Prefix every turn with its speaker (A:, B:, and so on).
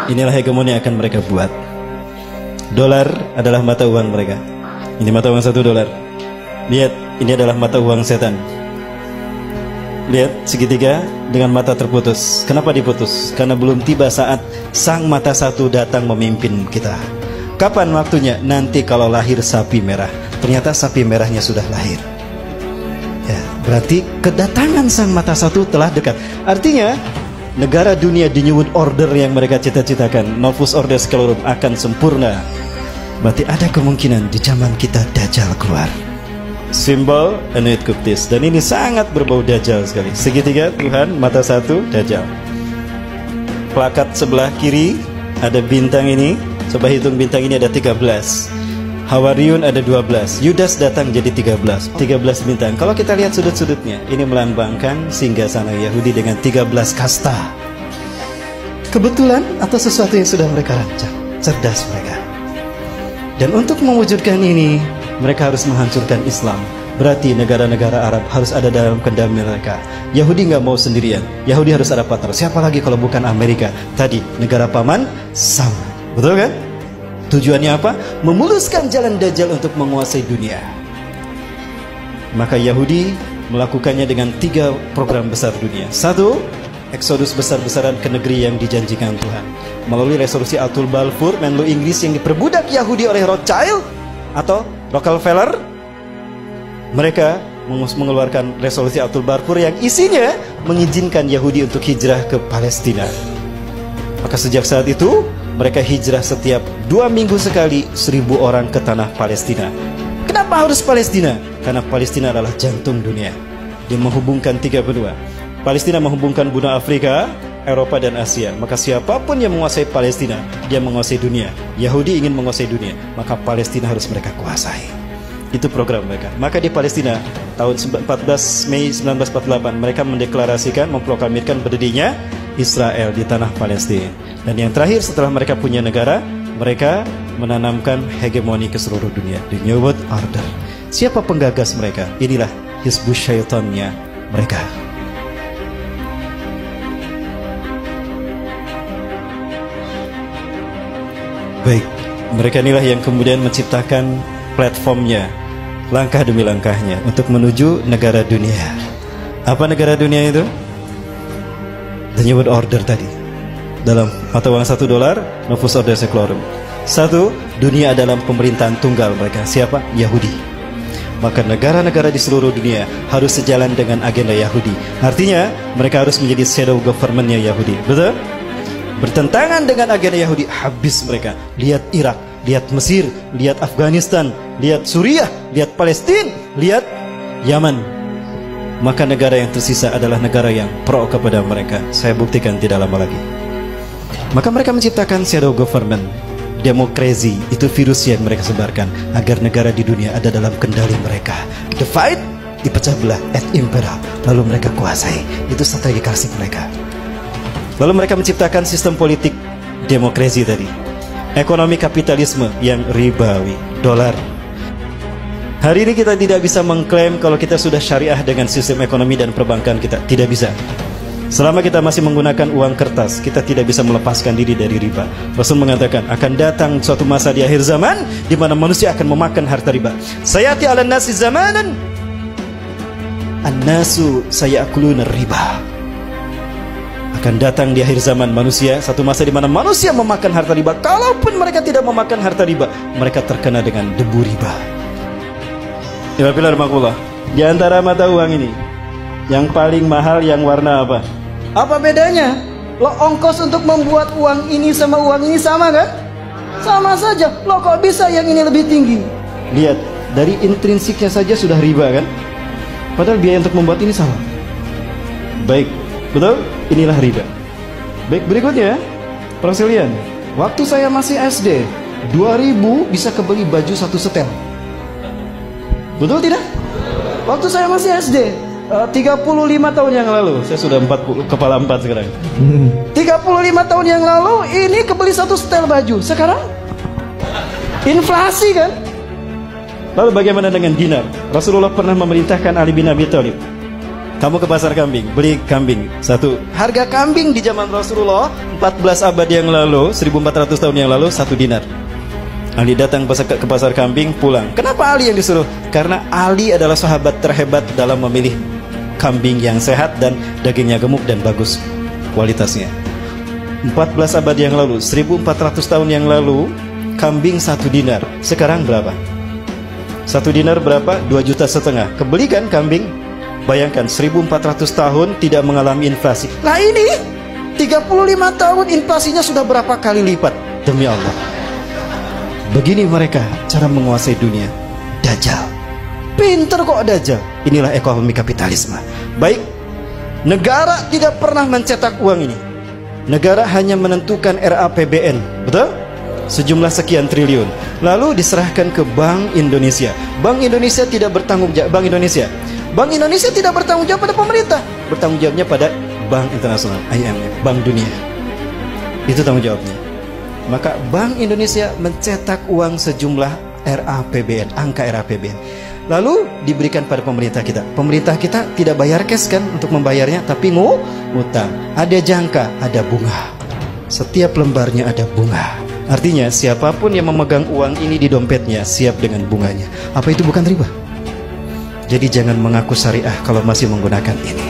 A: Inilah hegemoni yang akan mereka buat. Dolar adalah mata uang mereka. Ini mata uang $1. Lihat, ini adalah mata uang setan. Lihat segitiga dengan mata terputus. Kenapa diputus? Karena belum tiba saat sang mata satu datang memimpin kita. Kapan waktunya? Nanti kalau lahir sapi merah. Ternyata sapi merahnya sudah lahir. Ya, berarti kedatangan sang mata satu telah dekat. Artinya negara dunia di New World Order yang mereka cita-citakan, Novus Ordo Seclorum, akan sempurna. Berarti ada kemungkinan di zaman kita Dajjal keluar. Simbol Anuit Kuptis. Dan ini sangat berbau Dajjal sekali. Segitiga Tuhan, mata satu, Dajjal. Plakat sebelah kiri ada bintang ini. Coba hitung bintang ini ada 13. Hawariun ada 12. Yudas datang jadi 13. 13 bintang. Kalau kita lihat sudut-sudutnya, ini melambangkan singgasana Yahudi dengan 13 kasta. Kebetulan atau sesuatu yang sudah mereka rancang. Cerdas mereka. Dan untuk mewujudkan ini, mereka harus menghancurkan Islam. Berarti negara-negara Arab harus ada dalam kendali mereka. Yahudi nggak mau sendirian. Yahudi harus ada partner. Siapa lagi kalau bukan Amerika? Tadi negara paman Sam. Betul kan? Tujuannya apa? Memuluskan jalan Dajjal untuk menguasai dunia. Maka Yahudi melakukannya dengan 3 program besar dunia. 1. Eksodus besar-besaran ke negeri yang dijanjikan Tuhan. Melalui resolusi Atul Balfour, Menlu Inggris yang diperbudak Yahudi oleh Rothschild atau Rockefeller, mereka mengeluarkan resolusi Atul Balfour yang isinya mengizinkan Yahudi untuk hijrah ke Palestina. Maka sejak saat itu mereka hijrah setiap 2 minggu sekali 1.000 orang ke tanah Palestina. Kenapa harus Palestina? Karena Palestina adalah jantung dunia. Dia menghubungkan 3 benua. Palestina menghubungkan benua Afrika, Eropa dan Asia. Maka siapapun yang menguasai Palestina, dia menguasai dunia. Yahudi ingin menguasai dunia, maka Palestina harus mereka kuasai. Itu program mereka. Maka di Palestina tahun 14 Mei 1948 mereka mendeklarasikan, memproklamirkan berdirinya Israel di tanah Palestina. Dan yang terakhir setelah mereka punya negara, mereka menanamkan hegemoni ke seluruh dunia, the New World Order. Siapa penggagas mereka? Inilah Hizbus Syaitannya mereka. Baik, mereka inilah yang kemudian menciptakan platformnya, langkah demi langkahnya untuk menuju negara dunia. Apa negara dunia itu? The New World Order tadi. Dalam mata uang $1, Novus Ordo Seclorum. 1. Dunia dalam pemerintahan tunggal mereka. Siapa? Yahudi. Maka negara-negara di seluruh dunia harus sejalan dengan agenda Yahudi. Artinya mereka harus menjadi shadow government-nya Yahudi. Betul? Bertentangan dengan agenda Yahudi, habis mereka. Lihat Irak, lihat Mesir, lihat Afghanistan, lihat Suriah, lihat Palestina, lihat Yaman. Maka negara yang tersisa adalah negara yang pro kepada mereka. Saya buktikan tidak lama lagi. Maka mereka menciptakan shadow government. Demokrasi, itu virus yang mereka sebarkan agar negara di dunia ada dalam kendali mereka. Divide, dipecah belah, et impera, lalu mereka kuasai. Itu strategi klasik mereka. Lalu mereka menciptakan sistem politik demokrasi tadi. Ekonomi kapitalisme yang ribawi, dolar. Hari ini kita tidak bisa mengklaim kalau kita sudah syariah dengan sistem ekonomi dan perbankan kita. Tidak bisa. Selama kita masih menggunakan uang kertas, kita tidak bisa melepaskan diri dari riba. Rasul mengatakan akan datang suatu masa di akhir zaman di mana manusia akan memakan harta riba. Sayati 'alan nasi zamanan an-nasu sayakuluna riba. Akan datang di akhir zaman manusia satu masa di mana manusia memakan harta riba. Kalaupun mereka tidak memakan harta riba, mereka terkena dengan debu riba. Di antara mata uang ini, yang paling mahal yang warna apa? Apa bedanya? Lo ongkos untuk membuat uang ini sama uang ini sama kan? Sama saja. Lo kok bisa yang ini lebih tinggi? Lihat, dari intrinsiknya saja sudah riba kan? Padahal biaya untuk membuat ini sama. Baik, betul? Inilah riba. Baik, berikutnya perselisihan. Waktu saya masih SD, 2000 bisa kebeli baju 1 setel. Betul tidak? Waktu saya masih SD, 35 tahun yang lalu. Saya sudah 40, kepala 4 sekarang. 35 tahun yang lalu ini kebeli 1 setel baju. Sekarang inflasi kan? Lalu bagaimana dengan dinar? Rasulullah pernah memerintahkan Ali bin Abi Thalib Kamu ke pasar kambing, beli kambing satu. Harga kambing di zaman Rasulullah 14 abad yang lalu, 1400 tahun yang lalu, 1 dinar. Ali datang ke pasar kambing, pulang. Kenapa Ali yang disuruh? Karena Ali adalah sahabat terhebat dalam memilih kambing yang sehat dan dagingnya gemuk dan bagus kualitasnya. 14 abad yang lalu, 1400 tahun yang lalu, kambing 1 dinar. Sekarang berapa? 1 dinar berapa? 2,5 juta. Kebeli kan kambing? Bayangkan 1400 tahun tidak mengalami inflasi. Nah ini 35 tahun inflasinya sudah berapa kali lipat. Demi Allah. Begini mereka cara menguasai dunia. Dajjal. Pinter kok Dajjal. Inilah ekonomi kapitalisme. Baik, negara tidak pernah mencetak uang ini. Negara hanya menentukan RAPBN. Betul? Sejumlah sekian triliun. Lalu diserahkan ke Bank Indonesia. Bank Indonesia tidak bertanggung jawab. Bank Indonesia tidak bertanggung jawab pada pemerintah, bertanggung jawabnya pada Bank Internasional, IMF, Bank Dunia. Itu tanggung jawabnya. Maka Bank Indonesia mencetak uang sejumlah RAPBN, angka RAPBN. Lalu diberikan pada pemerintah kita. Pemerintah kita tidak bayar cash kan untuk membayarnya, tapi ngutang. Ada jangka, ada bunga. Setiap lembarnya ada bunga. Artinya siapapun yang memegang uang ini di dompetnya siap dengan bunganya. Apa itu bukan riba? Jadi jangan mengaku syariah kalau masih menggunakan ini.